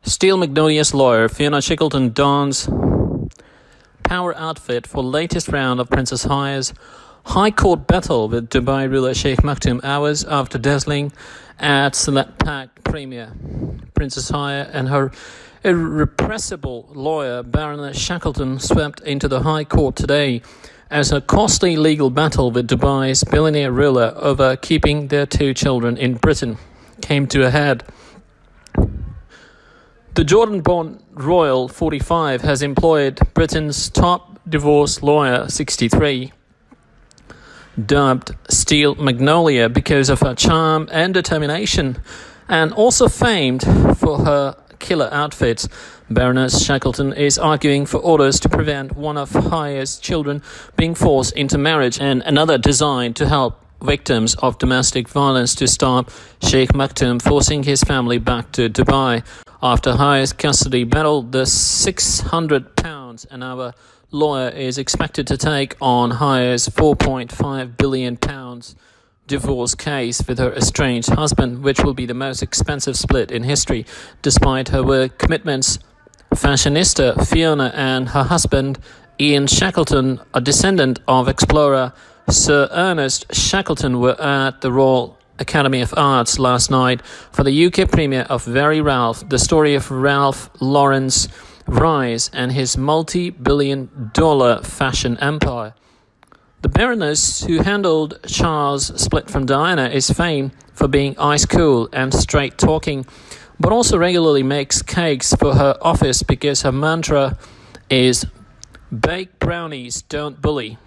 Steel Magnolia's lawyer Fiona Shackleton dons power outfit for latest round of Princess Haya's High Court battle with Dubai ruler Sheikh Maktoum hours after dazzling at celeb-packed premiere. Princess Haya and her irrepressible lawyer Baroness Shackleton swept into the High Court today as a costly legal battle with Dubai's billionaire ruler over keeping their two children in Britain came to a head. The Jordan-born royal, 45, has employed Britain's top divorce lawyer, 63, dubbed Steel Magnolia because of her charm and determination, and also famed for her killer outfits. Baroness Shackleton is arguing for orders to prevent one of Haya's children being forced into marriage and another designed to help victims of domestic violence to stop Sheikh Maktoum forcing his family back to Dubai. After Haya's custody battle, the £600 an hour lawyer is expected to take on Haya's £4.5 billion divorce case with her estranged husband, which will be the most expensive split in history. Despite her work commitments, fashionista Fiona and her husband Ian Shackleton, a descendant of explorer Sir Ernest Shackleton, were at the Royal Academy of Arts last night for the UK premiere of Very Ralph, the story of Ralph Lauren's rise and his multi-billion-dollar fashion empire. The Baroness, who handled Charles' split from Diana, is famed for being ice-cool and straight-talking, but also regularly makes cakes for her office because her mantra is "Bake brownies, don't bully."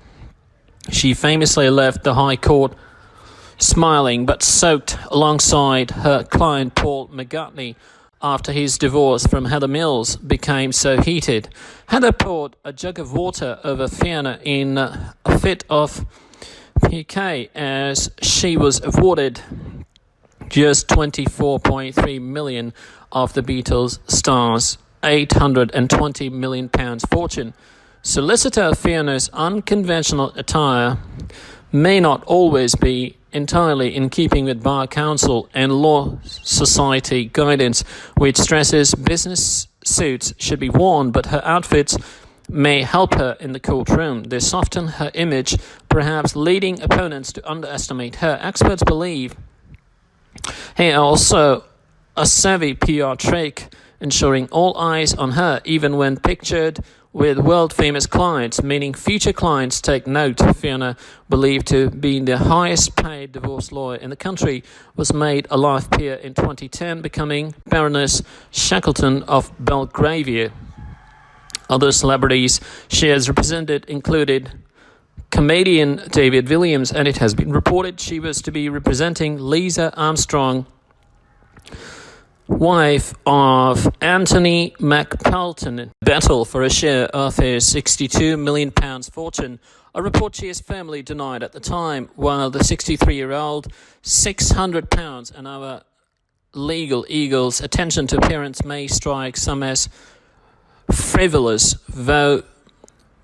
She famously left the High Court smiling but soaked alongside her client Paul McCartney after his divorce from Heather Mills became so heated. Heather poured a jug of water over Fiona in a fit of pique as she was awarded just $24.3 million of the Beatles' stars' £820 million fortune. Solicitor Fiona's unconventional attire may not always be entirely in keeping with Bar Council and Law Society guidance, which stresses business suits should be worn, but her outfits may help her in the courtroom. They soften her image, perhaps leading opponents to underestimate her. Experts believe he also a savvy PR trick, ensuring all eyes on her, even when pictured with world-famous clients, meaning future clients take note. Fiona, believed to be the highest-paid divorce lawyer in the country, was made a life peer in 2010, becoming Baroness Shackleton of Belgravia. Other celebrities she has represented included comedian David Williams, and it has been reported she was to be representing Lisa Armstrong, wife of Anthony McPelton, battle for a share of his £62 million fortune, a report she has firmly denied at the time, while the 63-year-old £600 an hour legal eagle's attention to appearance may strike some as frivolous, though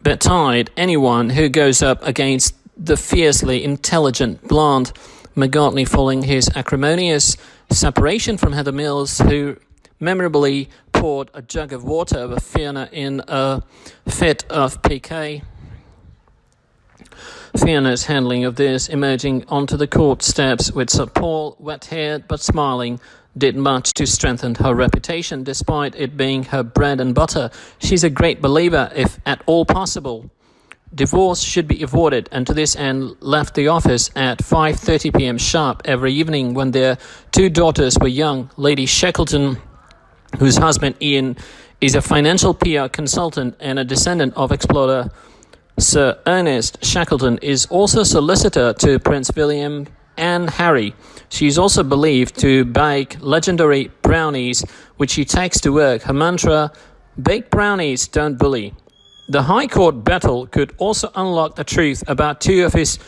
betide anyone who goes up against the fiercely intelligent blonde McCartney following his acrimonious separation from Heather Mills, who memorably poured a jug of water over Fiona in a fit of pique. Fiona's handling of this, emerging onto the court steps with Sir Paul, wet-haired but smiling, did much to strengthen her reputation. Despite it being her bread and butter, she's a great believer, if at all possible, divorce should be avoided, and to this end left the office at 5:30 p.m. sharp every evening when their two daughters were young. Lady Shackleton, whose husband Ian is a financial PR consultant and a descendant of explorer Sir Ernest Shackleton, is also solicitor to Prince William and Harry. She is also believed to bake legendary brownies, which she takes to work. Her mantra, "Bake brownies, don't bully." The High Court battle could also unlock the truth about two of his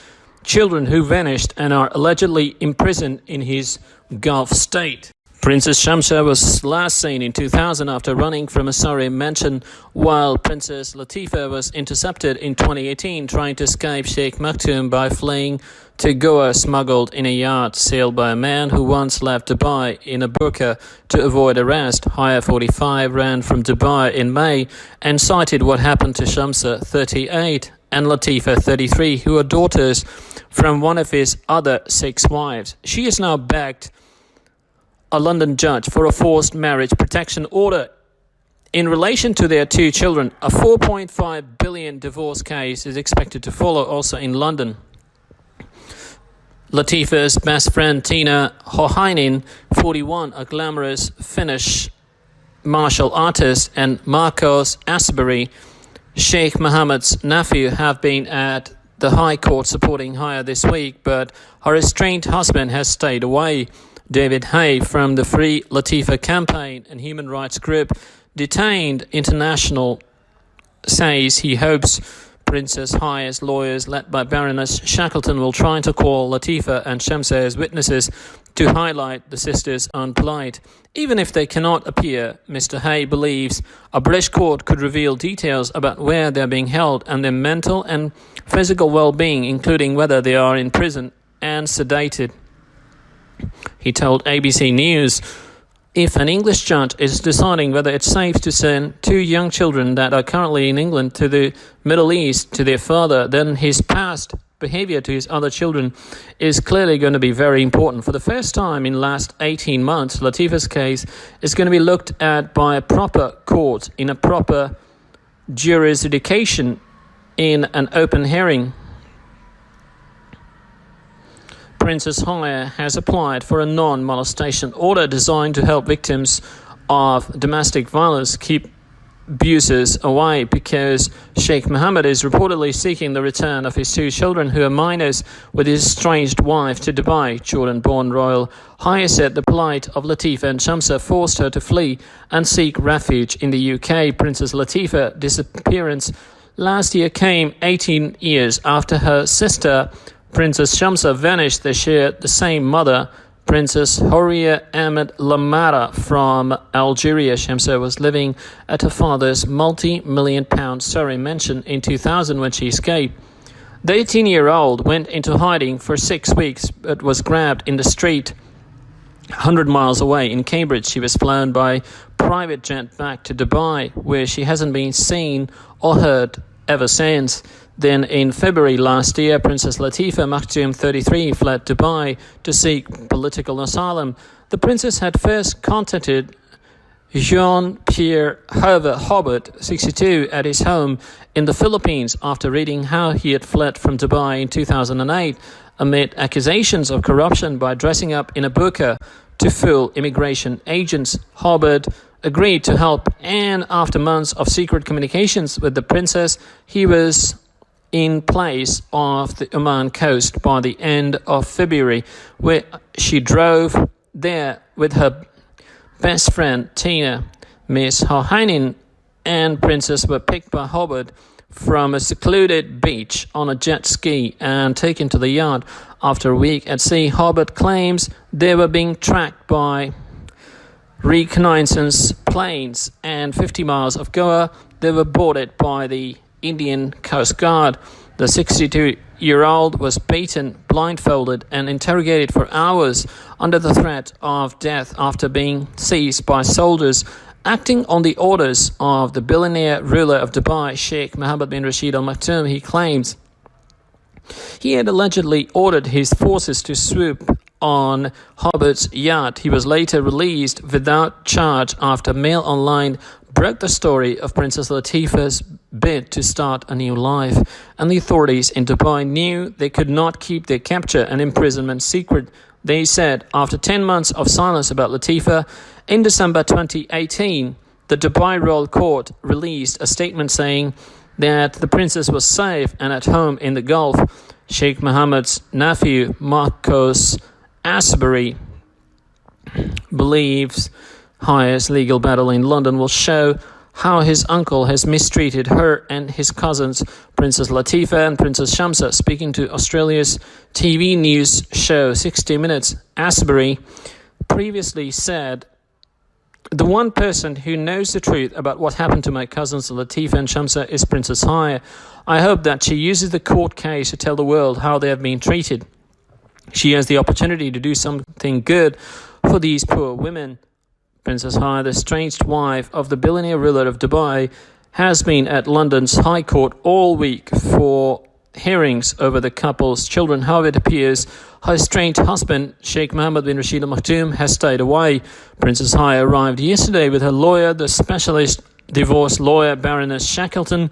children who vanished and are allegedly imprisoned in his Gulf state. Princess Shamsha was last seen in 2000 after running from a Surrey mansion, while Princess Latifah was intercepted in 2018 trying to escape Sheikh Maktoum by fleeing to Goa smuggled in a yacht sailed by a man who once left Dubai in a burqa to avoid arrest. Haya, 45, ran from Dubai in May and cited what happened to Shamsa, 38, and Latifa, 33, who are daughters from one of his other 6 wives. She is now backed a London judge for a forced marriage protection order in relation to their 2 children. A 4.5 billion divorce case is expected to follow also in London. Latifa's best friend Tina Hohainen, 41, a glamorous Finnish martial artist, and Marcos Asbury, Sheikh Mohammed's nephew, have been at the High Court supporting Haya this week, but her estranged husband has stayed away. David Hay from the Free Latifa campaign and human rights group Detained International says he hopes Princess Haya's lawyers, led by Baroness Shackleton, will try to call Latifa and Shamsa as witnesses to highlight the sisters' own plight. Even if they cannot appear, Mr. Hay believes a British court could reveal details about where they are being held and their mental and physical well-being, including whether they are in prison and sedated. He told ABC News, if an English judge is deciding whether it's safe to send 2 young children that are currently in England to the Middle East to their father, then his past behavior to his other children is clearly going to be very important. For the first time in the last 18 months, Latifa's case is going to be looked at by a proper court in a proper jurisdiction in an open hearing. Princess Haya has applied for a non-molestation order designed to help victims of domestic violence keep abusers away, because Sheikh Mohammed is reportedly seeking the return of his 2 children who are minors with his estranged wife to Dubai. Jordan-born royal Haya said the plight of Latifa and Shamsa forced her to flee and seek refuge in the UK. Princess Latifa's disappearance last year came 18 years after her sister Princess Shamsa vanished. They shared the same mother, Princess Horia Ahmed Lamara from Algeria. Shamsa was living at her father's multi-million-pound Surrey mansion in 2000 when she escaped. The 18-year-old went into hiding for 6 weeks but was grabbed in the street 100 miles away in Cambridge. She was flown by private jet back to Dubai, where she hasn't been seen or heard ever since. Then in February last year, Princess Sheikh Maktoum, 33, fled Dubai to seek political asylum. The princess had first contacted Jean-Pierre Hobart, 62, at his home in the Philippines after reading how he had fled from Dubai in 2008 amid accusations of corruption by dressing up in a burqa to fool immigration agents. Hobart agreed to help, and after months of secret communications with the princess, he was in place off the Oman coast by the end of February, where she drove there with her best friend Tina. Miss Hohainen and Princess were picked by Hobart from a secluded beach on a jet ski and taken to the yacht. After a week at sea, Hobart claims they were being tracked by reconnaissance planes, and 50 miles of Goa, they were boarded by the Indian Coast Guard. The 62-year-old was beaten, blindfolded, and interrogated for hours under the threat of death after being seized by soldiers acting on the orders of the billionaire ruler of Dubai, Sheikh Mohammed bin Rashid Al Maktoum. He claims he had allegedly ordered his forces to swoop on Hobart's yacht. He was later released without charge after Mail Online broke the story of Princess Latifa's bid to start a new life, and the authorities in Dubai knew they could not keep their capture and imprisonment secret. They said after 10 months of silence about Latifa, in December 2018, the Dubai Royal Court released a statement saying that the princess was safe and at home in the Gulf. Sheikh Mohammed's nephew, Marcos Asbury, believes Haya's legal battle in London will show how his uncle has mistreated her and his cousins, Princess Latifa and Princess Shamsa. Speaking to Australia's TV news show 60 Minutes, Asbury previously said, "The one person who knows the truth about what happened to my cousins Latifa and Shamsa is Princess Haya. I hope that she uses the court case to tell the world how they have been treated." She has the opportunity to do something good for these poor women. Princess Haya, the estranged wife of the billionaire ruler of Dubai, has been at London's High Court all week for hearings over the couple's children. However, it appears her estranged husband, Sheikh Maktoum, has stayed away. Princess Haya arrived yesterday with her lawyer, the specialist divorce lawyer Baroness Shackleton,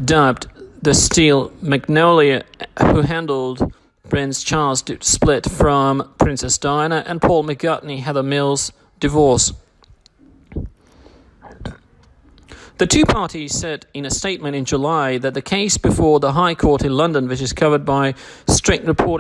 dubbed the Steel Magnolia, who handled Prince Charles' split from Princess Diana and Paul McCartney Heather Mills' divorce. The two parties said in a statement in July that the case before the High Court in London, which is covered by strict reporting